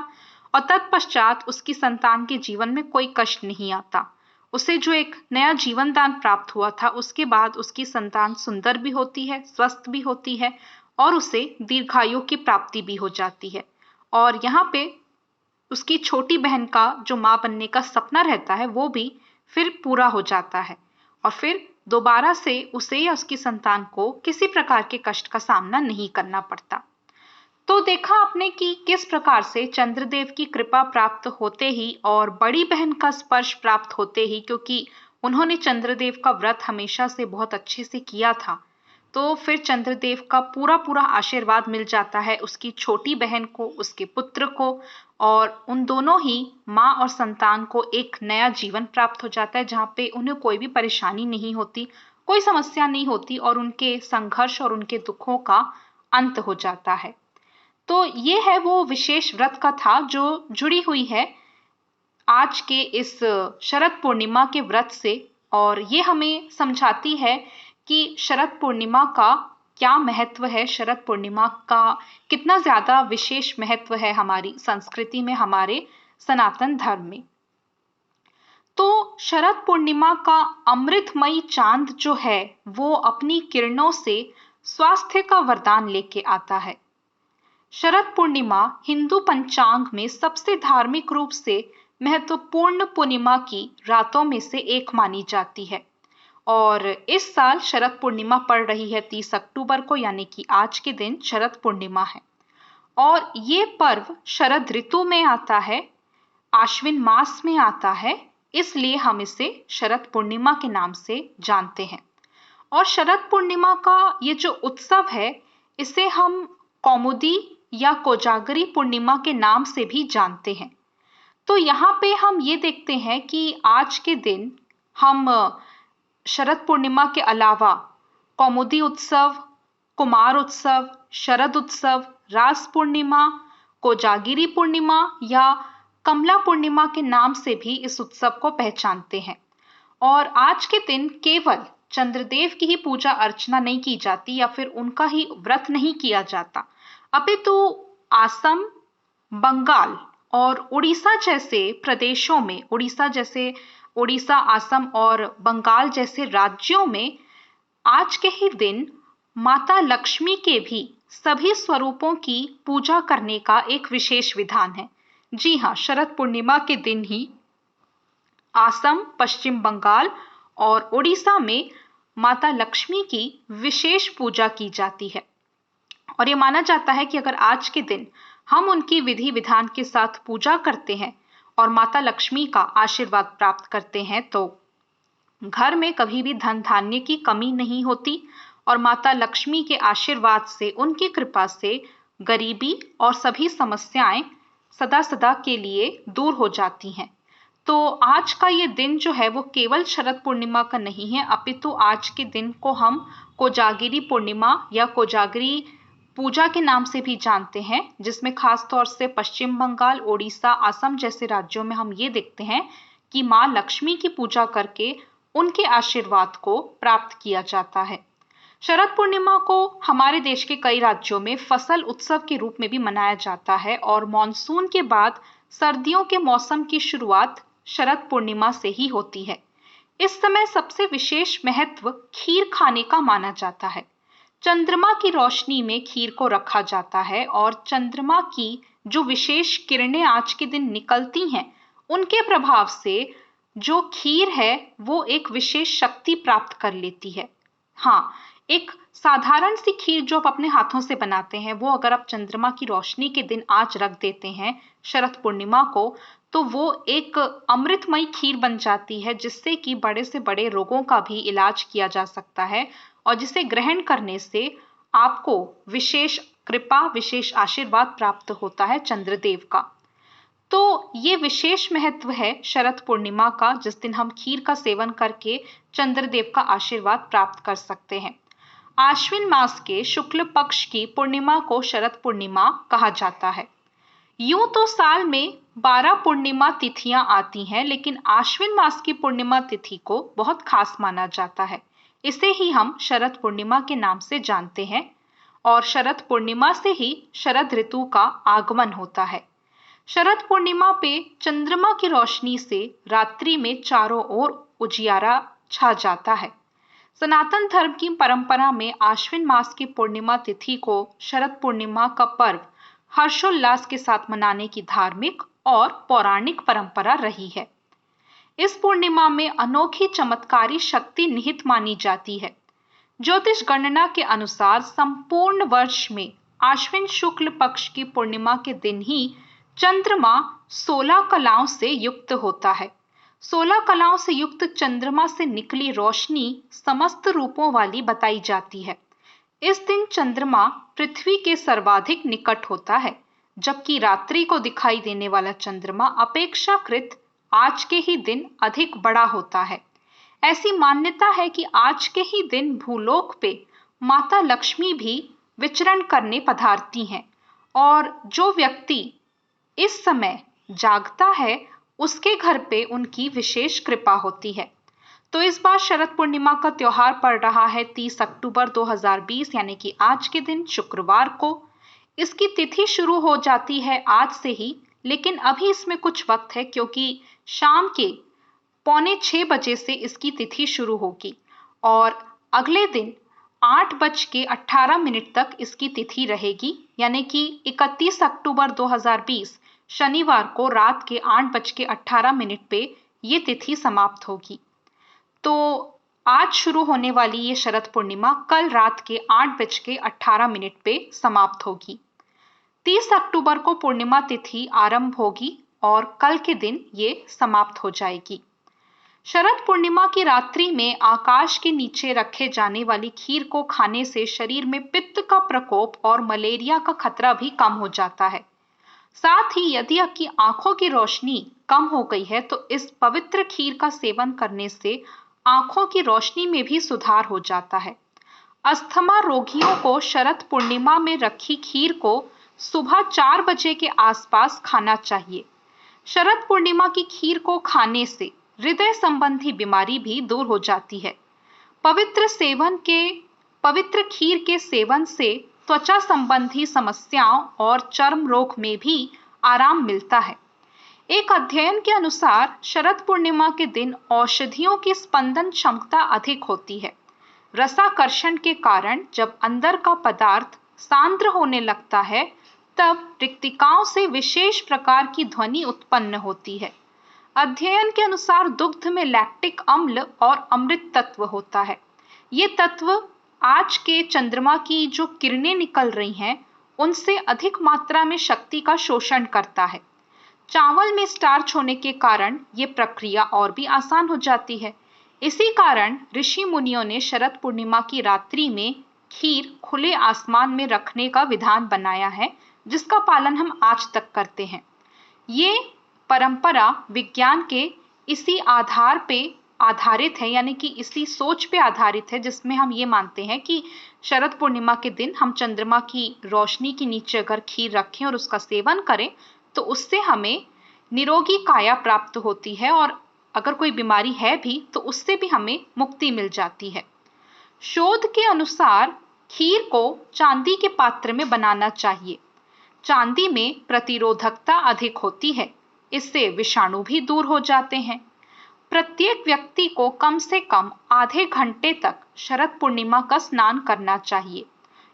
और तत्पश्चात उसकी संतान के जीवन में कोई कष्ट नहीं आता। उसे जो एक नया जीवन दान प्राप्त हुआ था उसके बाद उसकी संतान सुंदर भी होती है, स्वस्थ भी होती है और उसे दीर्घायु की प्राप्ति भी हो जाती है। और यहाँ पे उसकी छोटी बहन का जो माँ बनने का सपना रहता है वो भी फिर पूरा हो जाता है और फिर दोबारा से उसे या उसकी संतान को किसी प्रकार के कष्ट का सामना नहीं करना पड़ता। तो देखा आपने कि किस प्रकार से चंद्रदेव की कृपा प्राप्त होते ही और बड़ी बहन का स्पर्श प्राप्त होते ही, क्योंकि उन्होंने चंद्रदेव का व्रत हमेशा से बहुत अच्छे से किया था, तो फिर चंद्रदेव का पूरा पूरा आशीर्वाद मिल जाता है उसकी छोटी बहन को, उसके पुत्र को और उन दोनों ही माँ और संतान को एक नया जीवन प्राप्त हो जाता है जहाँ पे उन्हें कोई भी परेशानी नहीं होती, कोई समस्या नहीं होती और उनके संघर्ष और उनके दुखों का अंत हो जाता है। तो ये है वो विशेष व्रत कथा जो जुड़ी हुई है आज के इस शरद पूर्णिमा के व्रत से और ये हमें समझाती है कि शरद पूर्णिमा का क्या महत्व है, शरद पूर्णिमा का कितना ज्यादा विशेष महत्व है हमारी संस्कृति में, हमारे सनातन धर्म में। तो शरद पूर्णिमा का अमृतमयी चांद जो है वो अपनी किरणों से स्वास्थ्य का वरदान लेके आता है। शरद पूर्णिमा हिंदू पंचांग में सबसे धार्मिक रूप से महत्वपूर्ण पूर्णिमा की रातों में से एक मानी जाती है और इस साल शरद पूर्णिमा पड़ रही है 30 अक्टूबर को, यानी कि आज के दिन शरद पूर्णिमा है और ये पर्व शरद ऋतु में आता है, आश्विन मास में आता है, इसलिए हम इसे शरद पूर्णिमा के नाम से जानते हैं। और शरद पूर्णिमा का ये जो उत्सव है इसे हम कौमुदी या कोजागरी पूर्णिमा के नाम से भी जानते हैं। तो यहाँ पे हम ये देखते हैं कि आज के दिन हम शरद पूर्णिमा के अलावा कौमुदी उत्सव, कुमार उत्सव, शरद उत्सव, रास पूर्णिमा, कोजागिरी पूर्णिमा या कमला पूर्णिमा के नाम से भी इस उत्सव को पहचानते हैं। और आज के दिन केवल चंद्रदेव की ही पूजा अर्चना नहीं की जाती या फिर उनका ही व्रत नहीं किया जाता, अपितु असम, बंगाल और उड़ीसा जैसे प्रदेशों में, उड़ीसा, असम और बंगाल जैसे राज्यों में आज के ही दिन माता लक्ष्मी के भी सभी स्वरूपों की पूजा करने का एक विशेष विधान है। जी हाँ, शरद पूर्णिमा के दिन ही असम, पश्चिम बंगाल और उड़ीसा में माता लक्ष्मी की विशेष पूजा की जाती है। और ये माना जाता है कि अगर आज के दिन हम उनकी विधि विधान के साथ पूजा करते हैं और माता लक्ष्मी का आशीर्वाद प्राप्त करते हैं तो घर में कभी भी धन धान्य की कमी नहीं होती और माता लक्ष्मी के आशीर्वाद से, उनकी कृपा से गरीबी और सभी समस्याएं सदा सदा के लिए दूर हो जाती हैं। तो आज का ये दिन जो है वो केवल शरद पूर्णिमा का नहीं है, अपितु आज के दिन को हम कोजागिरी पूर्णिमा या कोजागिरी पूजा के नाम से भी जानते हैं, जिसमें खास तौर से पश्चिम बंगाल, ओडिशा, असम जैसे राज्यों में हम ये देखते हैं कि माँ लक्ष्मी की पूजा करके उनके आशीर्वाद को प्राप्त किया जाता है। शरद पूर्णिमा को हमारे देश के कई राज्यों में फसल उत्सव के रूप में भी मनाया जाता है और मॉनसून के बाद सर्दियों के मौसम की शुरुआत शरद पूर्णिमा से ही होती है। इस समय सबसे विशेष महत्व खीर खाने का माना जाता है। चंद्रमा की रोशनी में खीर को रखा जाता है और चंद्रमा की जो विशेष किरणें आज के दिन निकलती हैं, उनके प्रभाव से जो खीर है वो एक विशेष शक्ति प्राप्त कर लेती है। हाँ, एक साधारण सी खीर जो आप अपने हाथों से बनाते हैं, वो अगर आप चंद्रमा की रोशनी के दिन आज रख देते हैं शरद पूर्णिमा को, तो वो एक अमृतमयी खीर बन जाती है, जिससे कि बड़े से बड़े रोगों का भी इलाज किया जा सकता है और जिसे ग्रहण करने से आपको विशेष कृपा, विशेष आशीर्वाद प्राप्त होता है चंद्रदेव का। तो ये विशेष महत्व है शरद पूर्णिमा का, जिस दिन हम खीर का सेवन करके चंद्रदेव का आशीर्वाद प्राप्त कर सकते हैं। आश्विन मास के शुक्ल पक्ष की पूर्णिमा को शरद पूर्णिमा कहा जाता है। यूं तो साल में 12 पूर्णिमा तिथियां आती हैं, लेकिन आश्विन मास की पूर्णिमा तिथि को बहुत खास माना जाता है। इसे ही हम शरद पूर्णिमा के नाम से जानते हैं और शरद पूर्णिमा से ही शरद ऋतु का आगमन होता है। शरद पूर्णिमा पे चंद्रमा की रोशनी से रात्रि में चारों ओर उजियारा छा जाता है। सनातन धर्म की परंपरा में आश्विन मास की पूर्णिमा तिथि को शरद पूर्णिमा का पर्व हर्षोल्लास के साथ मनाने की धार्मिक और पौराणिक परंपरा रही है। इस पूर्णिमा में अनोखी चमत्कारी शक्ति निहित मानी जाती है। ज्योतिष गणना के अनुसार संपूर्ण वर्ष में आश्विन शुक्ल पक्ष की पूर्णिमा के दिन ही चंद्रमा 16 कलाओं से युक्त होता है। 16 कलाओं से युक्त चंद्रमा से निकली रोशनी समस्त रूपों वाली बताई जाती है। इस दिन चंद्रमा पृथ्वी के सर्वाधिक निकट होता है, जबकि रात्रि को दिखाई देने वाला चंद्रमा अपेक्षाकृत आज के ही दिन अधिक बड़ा होता है। ऐसी मान्यता है कि आज के ही दिन भूलोक पे माता लक्ष्मी भी विचरण करने पधारती हैं और जो व्यक्ति इस समय जागता है उसके घर पे उनकी विशेष कृपा होती है। तो इस बार शरद पूर्णिमा का त्योहार पड़ रहा है 30 अक्टूबर 2020 यानी कि आज के दिन शुक्रवार को। इसकी तिथि शुरू हो जाती है आज से ही, लेकिन अभी इसमें कुछ वक्त है क्योंकि शाम के 5:45 से इसकी तिथि शुरू होगी और अगले दिन 8:18 तक इसकी तिथि रहेगी, यानी कि 31 अक्टूबर 2020 शनिवार को रात के 8:18 पे ये तिथि समाप्त होगी। तो आज शुरू होने वाली ये शरद पूर्णिमा कल रात के 8:18 पे समाप्त होगी। 30 अक्टूबर को पूर्णिमा तिथि आरंभ होगी और कल के दिन ये समाप्त हो जाएगी। शरद पूर्णिमा की रात्रि में आकाश के नीचे रखे जाने वाली खीर को खाने से शरीर में पित्त का प्रकोप और मलेरिया का खतरा भी कम हो जाता है। साथ ही यदि आपकी आंखों की रोशनी कम हो गई है तो इस पवित्र खीर का सेवन करने से आंखों की रोशनी में भी सुधार हो जाता है। अस्थमा रोगियों को शरद पूर्णिमा में रखी खीर को सुबह 4 बजे के आसपास खाना चाहिए। शरद पूर्णिमा की खीर को खाने से हृदय संबंधी बीमारी भी दूर हो जाती है। पवित्र खीर के सेवन से त्वचा संबंधी समस्याओं और चर्म रोग में भी आराम मिलता है। एक अध्ययन के अनुसार शरद पूर्णिमा के दिन औषधियों की स्पंदन क्षमता अधिक होती है। रसाकर्षण के कारण जब अंदर का पदार्थ सांद्र होने लगता है, तब रिक्तिकाओं से विशेष प्रकार की ध्वनि उत्पन्न होती है। अध्ययन के अनुसार दुग्ध में लैक्टिक अम्ल और अमृत तत्व होता है। ये तत्व आज के चंद्रमा की जो किरणें निकल रही हैं, उनसे अधिक मात्रा में शक्ति का शोषण करता है। चावल में स्टार्च होने के कारण ये प्रक्रिया और भी आसान हो जाती है। इसी कारण ऋषि मुनियों ने शरद पूर्णिमा की रात्रि में खीर खुले आसमान में रखने का विधान बनाया है, जिसका पालन हम आज तक करते हैं। ये परंपरा विज्ञान के इसी आधार पे आधारित है, यानी कि इसी सोच पे आधारित है, जिसमें हम ये मानते हैं कि शरद पूर्णिमा के दिन हम चंद्रमा की रोशनी के नीचे अगर खीर रखें और उसका सेवन करें, तो उससे हमें निरोगी काया प्राप्त होती है, और अगर कोई बीमारी है भी तो उससे भी हमें मुक्ति मिल जाती है। शोध के अनुसार खीर को चांदी के पात्र में बनाना चाहिए। चांदी में प्रतिरोधकता अधिक होती है, इससे विषाणु भी दूर हो जाते हैं। प्रत्येक व्यक्ति को कम से कम आधे घंटे तक शरद पूर्णिमा का स्नान करना चाहिए।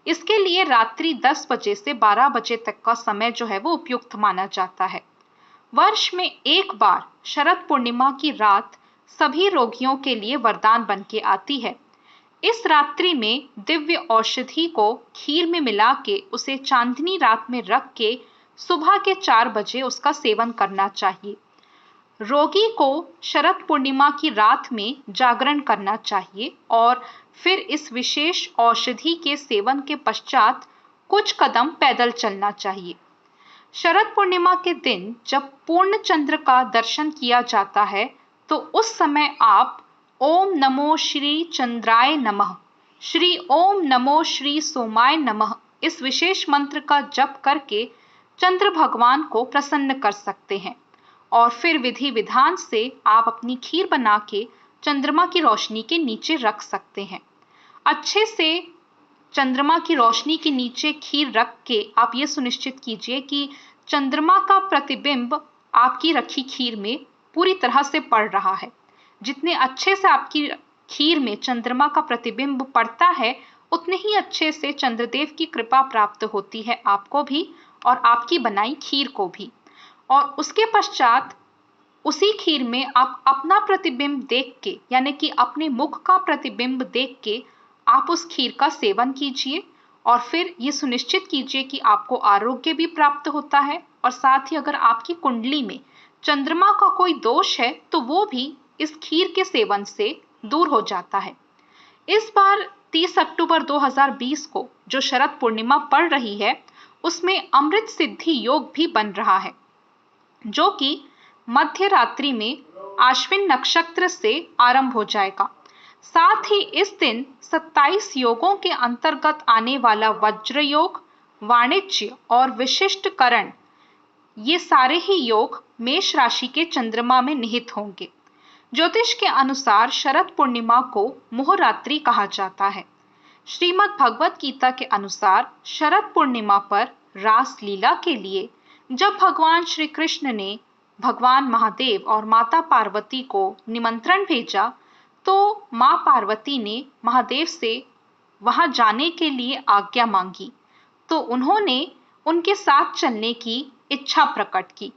इसके लिए रात्रि 10 बजे से 12 बजे तक का समय जो है वो उपयुक्त माना जाता है। वर्ष में एक बार शरद पूर्णिमा की रात सभी रोगियों के लिए वरदान बन के आती है। इस रात्रि में दिव्य औषधि को खीर में मिला के उसे चांदनी रात में रख के सुबह के 4 बजे उसका सेवन करना चाहिए। रोगी को शरद पूर्णिमा की रात में जागरण करना चाहिए और फिर इस विशेष औषधि के सेवन के पश्चात कुछ कदम पैदल चलना चाहिए। शरद पूर्णिमा के दिन जब पूर्ण चंद्र का दर्शन किया जाता है, तो उस समय आप ओम नमो श्री चंद्राय नमः, श्री ओम नमो श्री सोमाय नमः इस विशेष मंत्र का जप करके चंद्र भगवान को प्रसन्न कर सकते हैं, और फिर विधि विधान से आप अपनी खीर बना के चंद्रमा की रोशनी के नीचे रख सकते हैं। अच्छे से चंद्रमा की रोशनी के नीचे खीर रख के आप ये सुनिश्चित कीजिए कि चंद्रमा का प्रतिबिंब आपकी रखी खीर में पूरी तरह से पड़ रहा है। जितने अच्छे से आपकी खीर में चंद्रमा का प्रतिबिंब पड़ता है, उतने ही अच्छे से चंद्रदेव की कृपा प्राप्त होती है आपको भी और आपकी बनाई खीर को भी। और उसके पश्चात उसी खीर में आप अपना प्रतिबिंब देख के, यानी कि अपने मुख का प्रतिबिंब देख के आप उस खीर का सेवन कीजिए, और फिर ये सुनिश्चित कीजिए कि आपको आरोग्य भी प्राप्त होता है, और साथ ही अगर आपकी कुंडली में चंद्रमा का कोई दोष है तो वो भी इस खीर के सेवन से दूर हो जाता है। इस बार 30 अक्टूबर 2020 को जो शरद पूर्णिमा पड़ रही है, उसमें अमृत सिद्धि योग भी बन रहा है, जो कि मध्य रात्रि में आश्विन नक्षत्र से आरंभ हो जाएगा। साथ ही इस दिन 27 योगों के अंतर्गत आने वाला वज्र योग, वाणिज्य और विशिष्ट करण, ये सारे ही योग मेष राशि के चंद्रमा में निहित होंगे। ज्योतिष के अनुसार शरद पूर्णिमा को मोहरात्रि कहा जाता है। श्रीमद् भगवत गीता के अनुसार शरद पूर्णिमा पर रास लीला के लिए जब भगवान श्री कृष्ण ने भगवान महादेव और माता पार्वती को निमंत्रण भेजा, तो मां पार्वती ने महादेव से वहां जाने के लिए आज्ञा मांगी, तो उन्होंने उनके साथ चलने की इच्छा प्रकट की।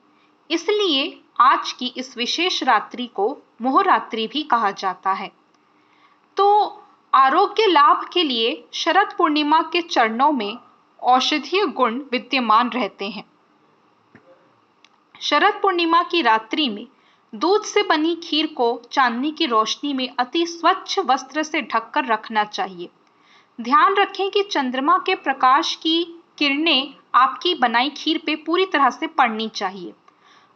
इसलिए आज की इस विशेष रात्रि को मोहरात्रि भी कहा जाता है। तो आरोग्य लाभ के लिए शरद पूर्णिमा के चरणों में औषधीय गुण विद्यमान रहते हैं। शरद पूर्णिमा की रात्रि में दूध से बनी खीर को चांदनी की रोशनी में अति स्वच्छ वस्त्र से ढककर रखना चाहिए। ध्यान रखें कि चंद्रमा के प्रकाश की किरणें आपकी बनाई खीर पे पूरी तरह से पड़नी चाहिए।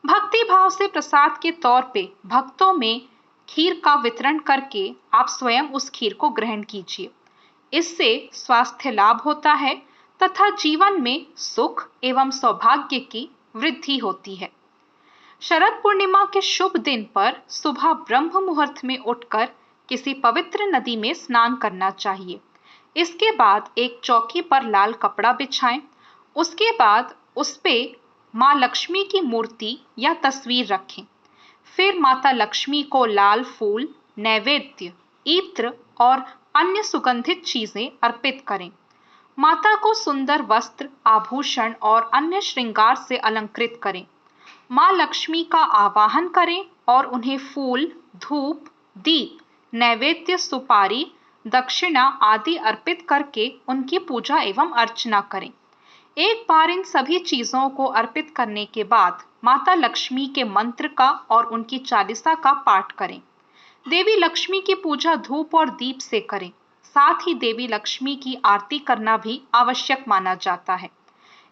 भक्ति भाव से प्रसाद के तौर पे भक्तों में खीर का वितरण करके आप स्वयं उस खीर को ग्रहण कीजिए। इससे स्वास्थ्य लाभ होता है तथा जीवन में सुख एवं सौभाग्य की वृद्धि होती है। शरद पूर्णिमा के शुभ दिन पर सुबह ब्रह्म मुहूर्त में उठकर किसी पवित्र नदी में स्नान करना चाहिए। इसके बाद एक चौकी पर लाल कपड़ा बिछाएं। उसके बाद उस पे माँ लक्ष्मी की मूर्ति या तस्वीर रखें। फिर माता लक्ष्मी को लाल फूल, नैवेद्य, इत्र और अन्य सुगंधित चीजें अर्पित करें। माता को सुंदर वस्त्र, आभूषण और अन्य श्रृंगार से अलंकृत करें। माँ लक्ष्मी का आवाहन करें और उन्हें फूल, धूप, दीप, नैवेद्य, सुपारी, दक्षिणा आदि अर्पित करके उनकी पूजा एवं अर्चना करें। एक बार इन सभी चीजों को अर्पित करने के बाद माता लक्ष्मी के मंत्र का और उनकी चालीसा का पाठ करें। देवी लक्ष्मी की पूजा धूप और दीप से करें। साथ ही देवी लक्ष्मी की आरती करना भी आवश्यक माना जाता है।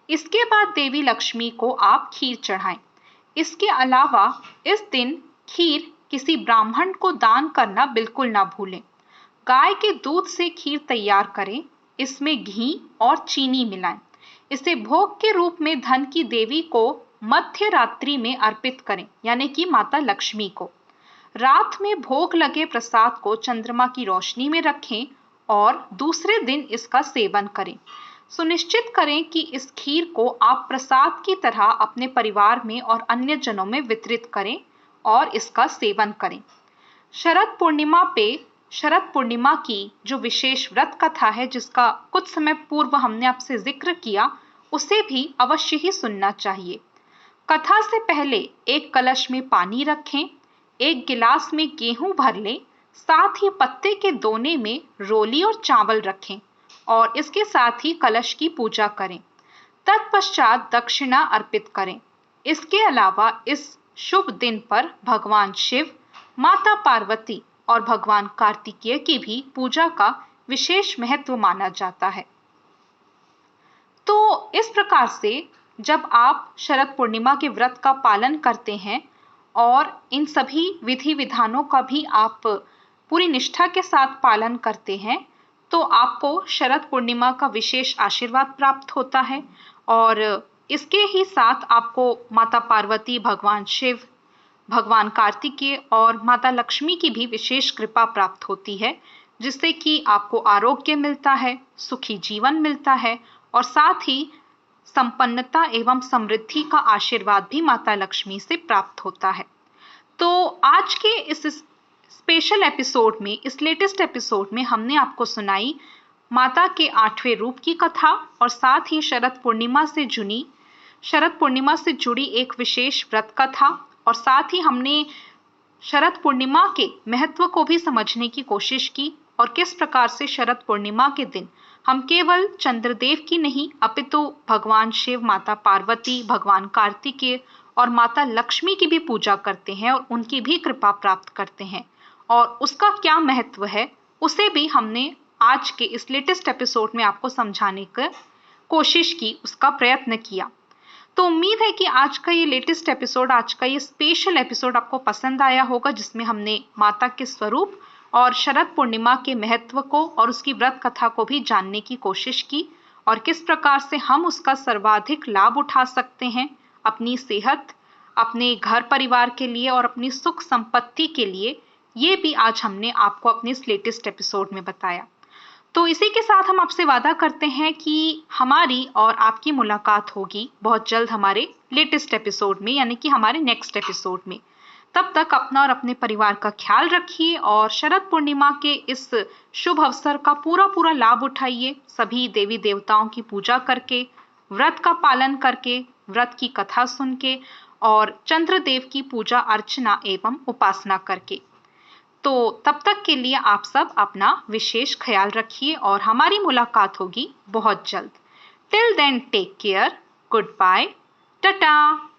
इसके बाद देवी लक्ष्मी को आप खीर चढ़ाएं। इसके अलावा इस दिन खीर किसी ब्राह्मण को दान करना बिल्कुल ना भूलें। गाय के दूध से खीर तैयार करें। इसमें घी और चीनी मिलाएं। इसे भोग के रूप में धन की देवी को मध्य रात्रि में अर्पित करें, यानी कि माता लक्ष्मी को। रात में भोग लगे प्रसाद को चंद्रमा की रोशनी में रखें और दूसरे दिन इसका सेवन करें। सुनिश्चित करें कि इस खीर को आप प्रसाद की तरह अपने परिवार में और अन्य जनों में वितरित करें और इसका सेवन करें। शरद पूर्णिमा की जो विशेष व्रत कथा है, जिसका कुछ समय पूर्व हमने आपसे जिक्र किया, उसे भी अवश्य ही सुनना चाहिए। कथा से पहले एक कलश में पानी रखें, एक गिलास में गेहूं भर लें, साथ ही पत्ते के दोने में रोली और चावल रखें और इसके साथ ही कलश की पूजा करें। तत्पश्चात दक्षिणा अर्पित करें। इसके अलावा इस शुभ दिन पर भगवान शिव, माता पार्वती और भगवान कार्तिकेय की भी पूजा का विशेष महत्व माना जाता है। तो इस प्रकार से जब आप शरद पूर्णिमा के व्रत का पालन करते हैं और इन सभी विधि विधानों का भी आप पूरी निष्ठा के साथ पालन करते हैं, तो आपको शरद पूर्णिमा का विशेष आशीर्वाद प्राप्त होता है और इसके ही साथ आपको माता पार्वती, भगवान शिव, भगवान कार्तिकेय और माता लक्ष्मी की भी विशेष कृपा प्राप्त होती है, जिससे कि आपको आरोग्य मिलता है, सुखी जीवन मिलता है और साथ ही संपन्नता एवं समृद्धि का आशीर्वाद भी माता लक्ष्मी से प्राप्त होता है। तो आज के इस स्पेशल एपिसोड में, इस लेटेस्ट एपिसोड में हमने आपको सुनाई माता के 8वें रूप की कथा और साथ ही शरद पूर्णिमा से जुड़ी एक विशेष व्रत कथा और साथ ही हमने शरद पूर्णिमा के महत्व को भी समझने की कोशिश की और किस प्रकार से शरद पूर्णिमा के दिन हम केवल चंद्रदेव की नहीं अपितु भगवान शिव, माता पार्वती, भगवान कार्तिकेय और माता लक्ष्मी की भी पूजा करते हैं और उनकी भी कृपा प्राप्त करते हैं और उसका क्या महत्व है, उसे भी हमने आज के इस लेटेस्ट एपिसोड में आपको समझाने की कोशिश की, उसका प्रयत्न किया। तो उम्मीद है कि आज का ये लेटेस्ट एपिसोड, आज का ये स्पेशल एपिसोड आपको पसंद आया होगा, जिसमें हमने माता के स्वरूप और शरद पूर्णिमा के महत्व को और उसकी व्रत कथा को भी जानने की कोशिश की और किस प्रकार से हम उसका सर्वाधिक लाभ उठा सकते हैं अपनी सेहत, अपने घर परिवार के लिए और अपनी सुख संपत्ति के लिए। ये भी आज हमने आपको अपने इस लेटेस्ट एपिसोड में बताया। तो इसी के साथ हम आपसे वादा करते हैं कि हमारी और आपकी मुलाकात होगी बहुत जल्द हमारे लेटेस्ट एपिसोड में, यानी कि हमारे नेक्स्ट एपिसोड में। तब तक अपना और अपने परिवार का ख्याल रखिए और शरद पूर्णिमा के इस शुभ अवसर का पूरा लाभ उठाइए। सभी देवी देवताओं की पूजा करके, व्रत का पालन करके, व्रत की कथा सुन के और चंद्रदेव की पूजा अर्चना एवं उपासना करके। तो तब तक के लिए आप सब अपना विशेष ख्याल रखिए और हमारी मुलाकात होगी बहुत जल्द। Till then take care, good bye, Tata.